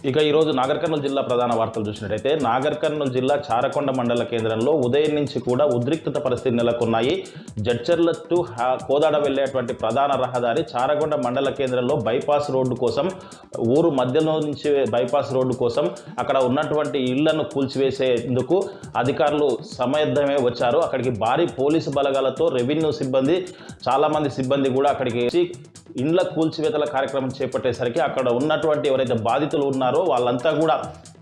ఇక ఈరోజు నాగర్ కర్నూలు జిల్లా ప్రధాన వార్తలు చూసినట్టయితే నాగర్ కర్నూలు జిల్లా చారకొండ మండల కేంద్రంలో ఉదయం నుంచి కూడా ఉద్రిక్తత పరిస్థితి నెలకొన్నాయి. జడ్చర్ల టు కోదాడ వెళ్లేటువంటి ప్రధాన రహదారి చారకొండ మండల కేంద్రంలో బైపాస్ రోడ్డు కోసం, ఊరు మధ్యలో నుంచి బైపాస్ రోడ్డు కోసం అక్కడ ఉన్నటువంటి ఇళ్లను కూల్చివేసేందుకు అధికారులు సమయద్దమే వచ్చారు. అక్కడికి భారీ పోలీసు బలగాలతో రెవెన్యూ సిబ్బంది, చాలామంది సిబ్బంది కూడా అక్కడికి ఇండ్ల కూల్చివేతల కార్యక్రమం చేపట్టేసరికి అక్కడ ఉన్నటువంటి ఎవరైతే బాధితులు ఉన్నారో వాళ్ళంతా కూడా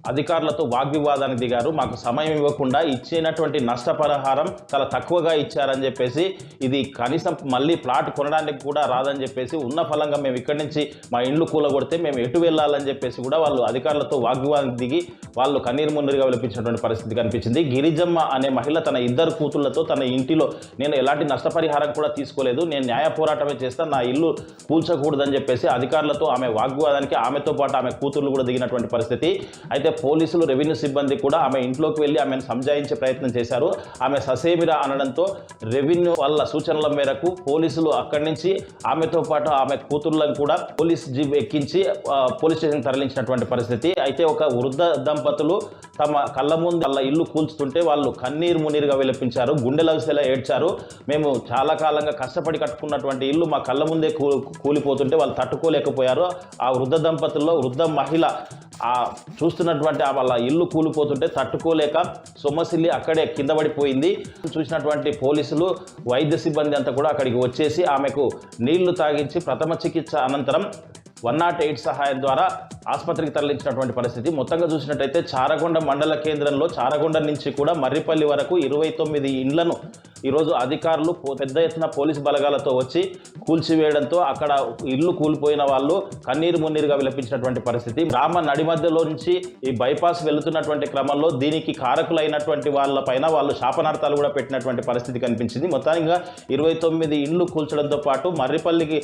అధికారులతో వాగ్వివాదానికి దిగారు. మాకు సమయం ఇవ్వకుండా ఇచ్చినటువంటి నష్టపరిహారం చాలా తక్కువగా ఇచ్చారని చెప్పేసి, ఇది కనీసం మళ్ళీ ప్లాట్ కొనడానికి కూడా రాదని చెప్పేసి, ఉన్న ఫలంగా మేము ఇక్కడి నుంచి మా ఇండ్లు కూలగొడితే మేము ఎటు వెళ్ళాలని చెప్పేసి కూడా వాళ్ళు అధికారులతో వాగ్వివాదానికి దిగి వాళ్ళు కన్నీరు మున్నీరుగా విలపించినటువంటి పరిస్థితి కనిపించింది. గిరిజమ్మ అనే మహిళ తన ఇద్దరు కూతుళ్లతో తన ఇంటిలో నేను ఎలాంటి నష్టపరిహారం కూడా తీసుకోలేదు, నేను న్యాయ పోరాటమే చేస్తాను, నా ఇల్లు కూల్చకూడదని చెప్పేసి అధికారులతో ఆమె వాగ్వివాదానికి ఆమెతో పాటు ఆమె కూతుర్లు కూడా దిగినటువంటి పరిస్థితి. అయితే పోలీసులు, రెవెన్యూ సిబ్బంది కూడా ఆమె ఇంట్లోకి వెళ్ళి ఆమెను సంజాయించే ప్రయత్నం చేశారు. ఆమె ససేమిరా అనడంతో రెవెన్యూ వాళ్ళ సూచనల మేరకు పోలీసులు అక్కడి నుంచి ఆమెతో పాటు ఆమె కూతుర్లను కూడా పోలీస్ జీప్ ఎక్కించి పోలీస్ స్టేషన్ తరలించినటువంటి పరిస్థితి. అయితే ఒక వృద్ధ దంపతులు తమ కళ్ళ ముందు వాళ్ళ ఇల్లు కూల్చుతుంటే వాళ్ళు కన్నీరు మున్నీరుగా విలపించారు, గుండెలవిసేలా ఏడ్చారు. మేము చాలా కాలంగా కష్టపడి కట్టుకున్నటువంటి ఇల్లు మా కళ్ళ ముందే కూలిపోతుంటే వాళ్ళు తట్టుకోలేకపోయారు. ఆ వృద్ధ దంపతుల్లో వృద్ధ మహిళ చూస్తున్నటువంటి వాళ్ళ ఇల్లు కూలిపోతుంటే తట్టుకోలేక సొమ్మసిల్లి అక్కడే కింద పడిపోయింది. చూసినటువంటి పోలీసులు, వైద్య సిబ్బంది అంతా కూడా అక్కడికి వచ్చేసి ఆమెకు నీళ్లు తాగించి ప్రథమ చికిత్స అనంతరం 108 సహాయం ద్వారా ఆసుపత్రికి తరలించినటువంటి పరిస్థితి. మొత్తంగా చూసినట్టయితే చారకొండ మండల కేంద్రంలో చారకొండ నుంచి కూడా మర్రిపల్లి వరకు 29 ఇండ్లను ఈరోజు అధికారులు పెద్ద ఎత్తున పోలీసు బలగాలతో వచ్చి కూల్చివేయడంతో అక్కడ ఇల్లు కూలిపోయిన వాళ్ళు కన్నీరు మున్నీరుగా విలపించినటువంటి పరిస్థితి. గ్రామ నడి మధ్యలో నుంచి ఈ బైపాస్ వెళుతున్నటువంటి క్రమంలో దీనికి కారకులైనటువంటి వాళ్ళపైన వాళ్ళు శాపనార్థాలు కూడా పెట్టినటువంటి పరిస్థితి కనిపించింది. మొత్తంగా 29 ఇండ్లు కూల్చడంతో పాటు మర్రిపల్లికి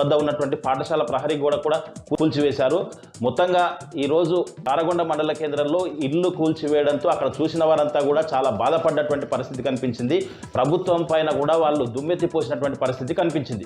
వద్ద ఉన్నటువంటి పాఠశాల ప్రహరీ గోడ కూడా కూల్చివేశారు. మొత్తంగా ఈరోజు చారకొండ మండల కేంద్రంలో ఇల్లు కూల్చివేయడంతో అక్కడ చూసిన వారంతా కూడా చాలా బాధపడ్డటువంటి పరిస్థితి కనిపించింది. ప్రభుత్వం పైన కూడా వాళ్ళు దుమ్మెత్తిపోసినటువంటి పరిస్థితి కనిపించింది.